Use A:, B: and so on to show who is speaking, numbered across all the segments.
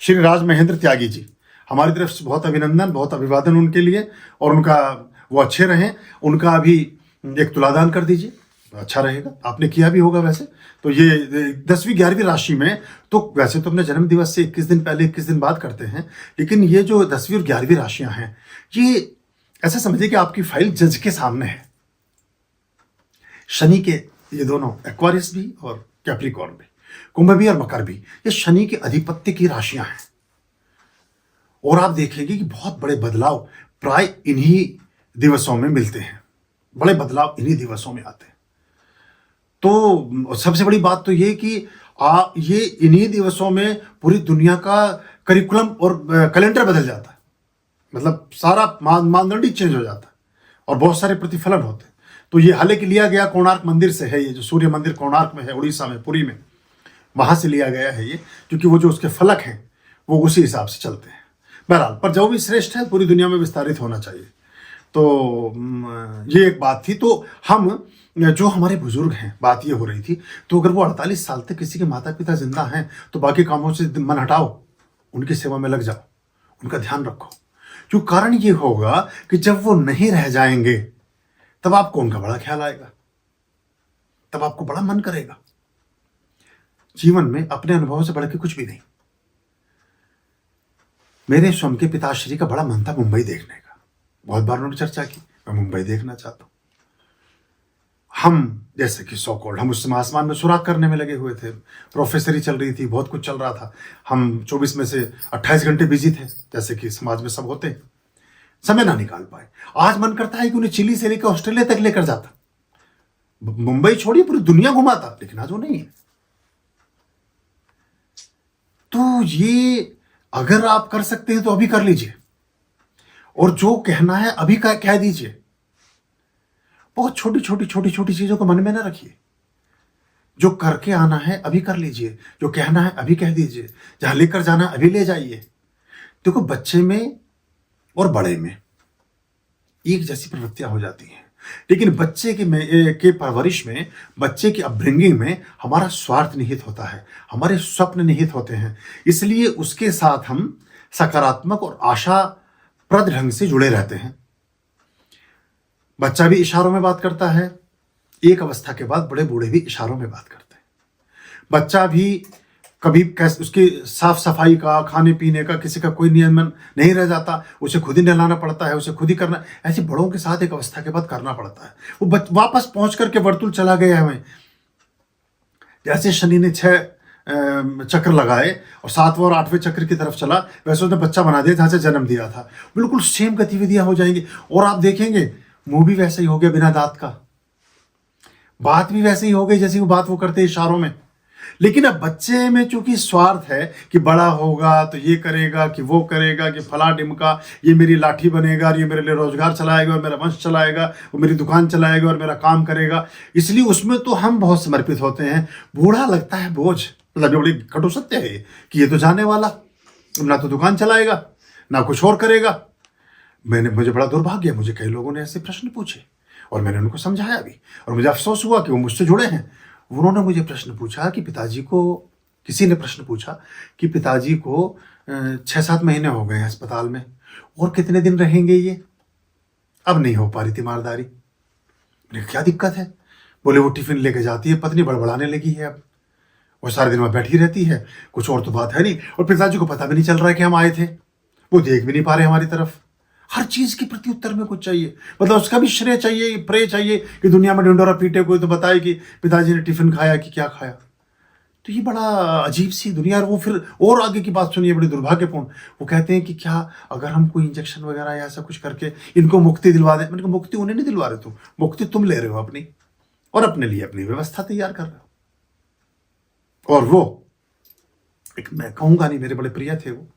A: श्री राज महेंद्र त्यागी जी, हमारी तरफ से बहुत अभिनंदन, बहुत अभिवादन उनके लिए, और उनका वो अच्छे रहें। उनका भी एक तुलादान कर दीजिए, अच्छा रहेगा। आपने किया भी होगा वैसे तो। ये 10वीं 11वीं राशि में तो वैसे तो अपने जन्म दिवस से 21 दिन पहले 21 दिन बाद करते हैं, लेकिन ये जो 10वीं और 11वीं राशियां हैं, ये ऐसा समझिए कि आपकी फाइल जज के सामने है। शनि के ये दोनों, एक्वारियस भी और कैप्रिकॉर्न भी, कुंभ भी और मकर भी, ये शनि के अधिपत्य की राशियां हैं। और आप देखेंगे कि बहुत बड़े बदलाव प्राय इन्हीं दिवसों में मिलते हैं, बड़े बदलाव इन्हीं दिवसों में आते हैं। तो सबसे बड़ी बात तो ये कि ये इन्हीं दिवसों में पूरी दुनिया का करिकुलम और कैलेंडर बदल जाता है, मतलब सारा मानदंड ही चेंज हो जाता है और बहुत सारे प्रतिफलन होते हैं। तो ये हालांकि लिया गया कोणार्क मंदिर से है, ये जो सूर्य मंदिर कोणार्क में है, उड़ीसा में, पुरी में, वहां से लिया गया है ये, क्योंकि वो जो उसके फलक हैं वो उसी हिसाब से चलते हैं। बहरहाल, पर जो भी श्रेष्ठ है पूरी दुनिया में विस्तारित होना चाहिए। तो ये एक बात थी। तो हम जो हमारे बुजुर्ग हैं, बात ये हो रही थी, तो अगर वो 48 साल तक किसी के माता पिता जिंदा हैं तो बाकी कामों से मन हटाओ, उनकी सेवा में लग जाओ, उनका ध्यान रखो। क्यों? कारण ये होगा कि जब वो नहीं रह जाएंगे तब आपको उनका बड़ा ख्याल आएगा, तब आपको बड़ा मन करेगा। जीवन में अपने अनुभव से बढ़ के कुछ भी नहीं। मेरे स्वयं के पिताश्री का बड़ा मन था मुंबई देखने का, बहुत बार उन्होंने चर्चा की, मैं मुंबई देखना चाहता हूं। हम जैसे कि सो कॉल्ड, हम उस समय आसमान में सुराग करने में लगे हुए थे, प्रोफेसरी चल रही थी, बहुत कुछ चल रहा था। हम 24 में से 28 घंटे बिजी थे, जैसे कि समाज में सब होते हैं, समय ना निकाल पाए। आज मन करता है कि उन्हें चिली से लेकर ऑस्ट्रेलिया तक लेकर जाता, मुंबई छोड़िए पूरी दुनिया घुमाता, लेकिन आज वो नहीं है। तो ये अगर आप कर सकते हैं तो अभी कर लीजिए, और जो कहना है अभी का कह दीजिए। बहुत छोटी छोटी छोटी छोटी चीजों को मन में ना रखिए। जो करके आना है अभी कर लीजिए, जो कहना है अभी कह दीजिए, जहां लेकर जाना है अभी ले जाइए। देखो, बच्चे में और बड़े में एक जैसी प्रवृत्तियां हो जाती हैं, लेकिन बच्चे के परवरिश में, बच्चे की अपब्रिंगिंग में हमारा स्वार्थ निहित होता है, हमारे स्वप्न निहित होते हैं। इसलिए उसके साथ हम सकारात्मक और आशाप्रद ढंग से जुड़े रहते हैं। बच्चा भी इशारों में बात करता है, एक अवस्था के बाद बड़े बूढ़े भी इशारों में बात करते हैं। बच्चा भी कभी कैसे, उसकी साफ सफाई का, खाने पीने का किसी का कोई नियमन नहीं रह जाता, उसे खुद ही नहलाना पड़ता है, उसे खुद ही करना। ऐसे बड़ों के साथ एक अवस्था के बाद करना पड़ता है। वो वापस पहुंच करके वर्तुल चला गया है। जैसे शनि ने 6 चक्र लगाए और 7वें और 8वें चक्र की तरफ चला, वैसे उसने बच्चा बना दिया जहां से जन्म दिया था। बिल्कुल सेम गतिविधियां हो जाएंगी, और आप देखेंगे मुंह भी वैसे ही हो गया बिना दांत का, बात भी वैसे ही हो गई जैसी वो बात वो करते इशारों में। लेकिन अब बच्चे में चूंकि स्वार्थ है कि बड़ा होगा तो ये करेगा, कि वो करेगा, कि फला डिमका, ये मेरी लाठी बनेगा, ये मेरे लिए रोजगार चलाएगा और मेरा वंश चलाएगा, वो मेरी दुकान चलाएगा और मेरा काम करेगा, इसलिए उसमें तो हम बहुत समर्पित होते हैं। बूढ़ा लगता है बोझ, मतलब ये बड़ी कटु सत्य है कि ये तो जाने वाला, ना तो दुकान चलाएगा ना कुछ और करेगा। मुझे बड़ा दुर्भाग्य है, मुझे कई लोगों ने ऐसे प्रश्न पूछे और मैंने उनको समझाया भी, और मुझे अफसोस हुआ कि वो मुझसे जुड़े हैं। उन्होंने मुझे प्रश्न पूछा कि पिताजी को, किसी ने प्रश्न पूछा कि पिताजी को 6-7 महीने हो गए हैं अस्पताल में, और कितने दिन रहेंगे ये, अब नहीं हो पा रही तीमारदारी। क्या दिक्कत है? बोले वो टिफिन लेके जाती है, पत्नी बड़बड़ाने लगी है, अब वो सारे दिन वहां बैठी रहती है, कुछ और तो बात है नहीं, और पिताजी को पता भी नहीं चल रहा है कि हम आए थे, वो देख भी नहीं पा रहे हमारी तरफ। हर चीज के प्रति उत्तर में कुछ चाहिए, मतलब उसका भी श्रेय चाहिए, प्रे चाहिए कि दुनिया में ढिंडोरा पीटे कोई तो बताए कि पिताजी ने टिफिन खाया कि क्या खाया। तो ये बड़ा अजीब सी दुनिया। वो फिर और आगे की बात सुनिए, बड़ी दुर्भाग्यपूर्ण। वो कहते हैं कि क्या अगर हम कोई इंजेक्शन वगैरह या ऐसा कुछ करके इनको मुक्ति दिलवा दें। मैंने कहा मुक्ति उन्हें नहीं दिलवा रहे, तुम मुक्ति तुम ले रहे हो अपनी, और अपने लिए अपनी व्यवस्था तैयार कर रहे हो। और वो एक, मैं कहूंगा नहीं, मेरे बड़े प्रिय थे, वो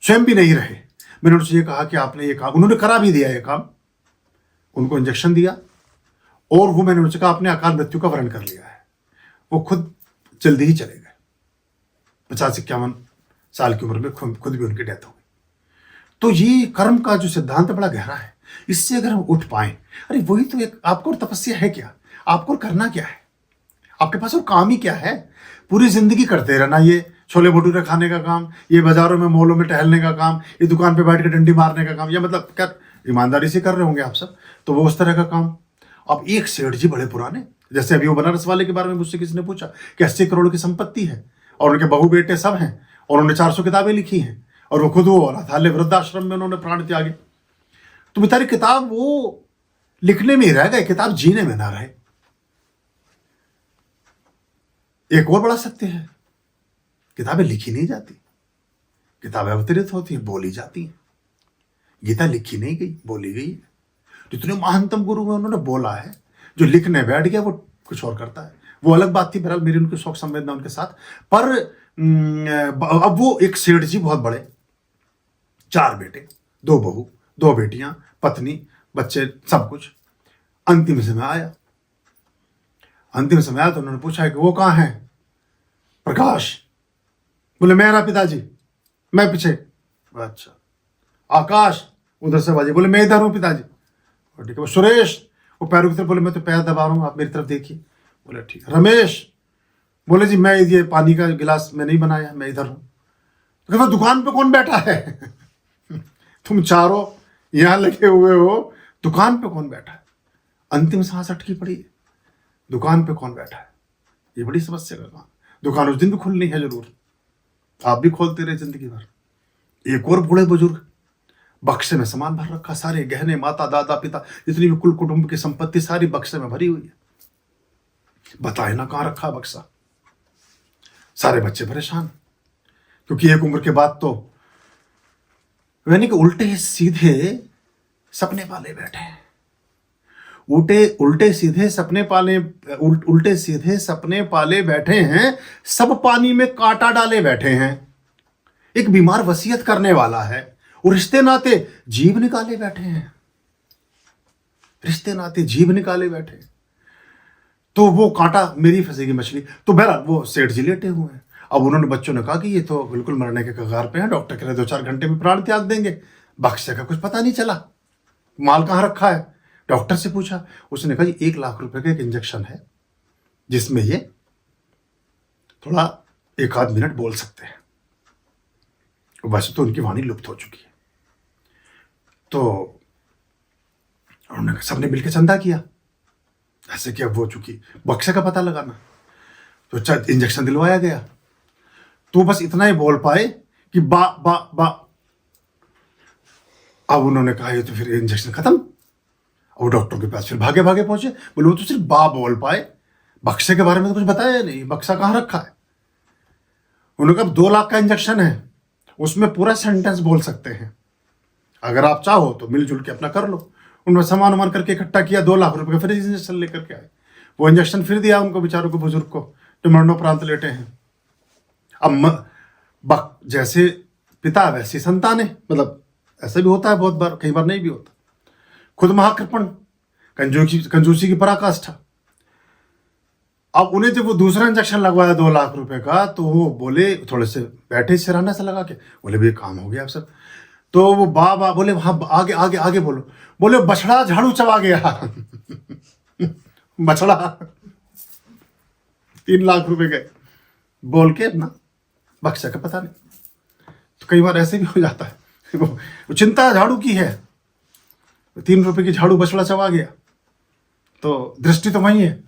A: स्वयं भी नहीं रहे। मैंने उनसे ये कहा कि आपने ये काम, उन्होंने करा भी दिया ये काम, उनको इंजेक्शन दिया, और वो मैंने उनसे कहा आपने अकाल मृत्यु का वर्ण कर लिया है। वो खुद जल्दी ही चले गए, 50-51 साल की उम्र में खुद भी उनकी डेथ हो गई। तो ये कर्म का जो सिद्धांत बड़ा गहरा है, इससे अगर हम उठ पाए, अरे वही तो एक आपको और तपस्या है क्या, आपको करना क्या है, आपके पास और काम ही क्या है, पूरी जिंदगी करते रहना ये छोले भटूरे खाने का काम, ये बाजारों में मॉलों में टहलने का काम, ये दुकान पे बैठ के डंडी मारने का काम, या मतलब क्या ईमानदारी से कर रहे होंगे आप सब, तो वो उस तरह का काम। अब एक सेठ जी बड़े पुराने, जैसे अभी वो बनारस वाले के बारे में मुझसे किसी ने पूछा कि 80 करोड़ की संपत्ति है और उनके बहू बेटे सब हैं और उन्होंने 400 किताबें लिखी हैं और वो खुद वो अनाथालय वृद्धाश्रम में उन्होंने प्राण त्यागे। तो बेचारी किताब वो लिखने में ही रह गए, किताब जीने में ना रहे। एक और बड़ा सत्य है, किताबें लिखी नहीं जाती, किताबें अवतरित होती हैं, बोली जाती हैं। गीता लिखी नहीं गई, बोली गई है। जितने महानतम गुरु में उन्होंने बोला है, जो लिखने बैठ गया वो कुछ और करता है। वो अलग बात थी, बहरहाल मेरी उनकी शौक संवेदना उनके साथ। पर अब वो एक सेठ जी बहुत बड़े, 4 बेटे, 2 बहू, 2 बेटियां, पत्नी, बच्चे, सब कुछ। अंतिम समय आया तो उन्होंने पूछा कि वो कहाँ है प्रकाश? बोले मेरा पिताजी, मैं पीछे। अच्छा। आकाश उधर से बाजी, बोले मैं इधर हूं पिताजी। ठीक है। वो सुरेश, वो पैरों की तरफ, बोले मैं तो पैर दबा रहा हूं, आप मेरी तरफ देखिए। बोले ठीक है। रमेश बोले जी मैं ये पानी का गिलास मैं नहीं बनाया, मैं इधर हूं। तो कहता दुकान पे कौन बैठा है? तुम चारों यहां लगे हुए हो, दुकान पे कौन बैठा है? अंतिम सांस अटकी पड़ी है, दुकान पे कौन बैठा है? ये बड़ी समस्या का काम। दुकान उस दिन भी खुलनी है जरूर, आप भी खोलते रहे जिंदगी भर। एक और बूढ़े बुजुर्ग, बक्से में सामान भर रखा, सारे गहने, माता दादा पिता जितनी भी कुल कुटुंब की संपत्ति सारी बक्से में भरी हुई है। बताए ना कहां रखा बक्सा। सारे बच्चे परेशान, क्योंकि एक उम्र के बाद तो यानी कि उल्टे सीधे सपने पाले बैठे हैं। उल्टे सीधे सपने पाले बैठे हैं, सब पानी में कांटा डाले बैठे हैं। एक बीमार वसीयत करने वाला है और रिश्ते नाते जीभ निकाले बैठे हैं, रिश्ते नाते जीभ निकाले बैठे हैं। तो वो कांटा मेरी फंसेगी मछली। तो बहरहाल वो सेठ जी लेटे हुए हैं। अब उन्होंने बच्चों ने कहा कि ये तो बिल्कुल मरने के कगार पे हैं, डॉक्टर कह रहे 2-4 घंटे में प्राण त्याग देंगे। बक्से का कुछ पता नहीं चला, माल कहाँ रखा है। डॉक्टर से पूछा, उसने कहा 1 लाख रुपए का एक इंजेक्शन है जिसमें ये थोड़ा 1-आध मिनट बोल सकते हैं। वैसे तो उनकी वाणी लुप्त हो चुकी है। तो उन्होंने सबने मिलकर चंदा किया, ऐसे कि अब वो चुकी बक्से का पता लगाना, तो इंजेक्शन दिलवाया गया। तो बस इतना ही बोल पाए कि बा बा बा। अब उन्होंने कहा ये तो फिर इंजेक्शन खत्म। और डॉक्टर के पास फिर भागे भागे पहुंचे, बोले वो तो सिर्फ बा बोल पाए, बक्से के बारे में तो कुछ बताया नहीं, बक्सा कहां रखा है। उन्होंने कहा 2 लाख का इंजेक्शन है, उसमें पूरा सेंटेंस बोल सकते हैं, अगर आप चाहो तो मिलजुल के अपना कर लो। उन्होंने सामान करके इकट्ठा किया, 2 लाख रुपए का फिर इंजेक्शन लेकर के आए। वो इंजेक्शन फिर दिया उनको बेचारों को, बुजुर्ग को, जो मरणोपरांत लेटे हैं। अब जैसे पिता वैसी संतानें, मतलब ऐसा भी होता है बहुत बार, कई बार नहीं भी होता। खुद महाकृपण, कंजूसी की पराकाष्ठा। अब उन्हें जब वो दूसरा इंजेक्शन लगवाया 2 लाख रुपए का, तो वो बोले थोड़े से बैठे सिरहाना से लगा के, बोले भी काम हो गया अब सर। तो वो बाबा बोले हाँ आगे आगे आगे बोलो। बोले बछड़ा झाड़ू चबा गया। बछड़ा 3 लाख रुपए गए बोल के अपना बक्सा का पता नहीं। तो कई बार ऐसे भी हो जाता है, वो चिंता झाड़ू की है, 3 रुपए की झाड़ू बछड़ा चबा गया। तो दृष्टि तो वही है,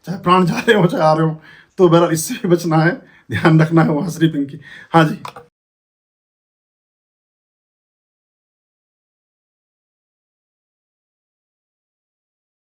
A: चाहे प्राण जा रहे हो चाहे आ रहे हो। तो बहरहाल इससे भी बचना है, ध्यान रखना है वहां स्लीपिंग की। हाँ जी।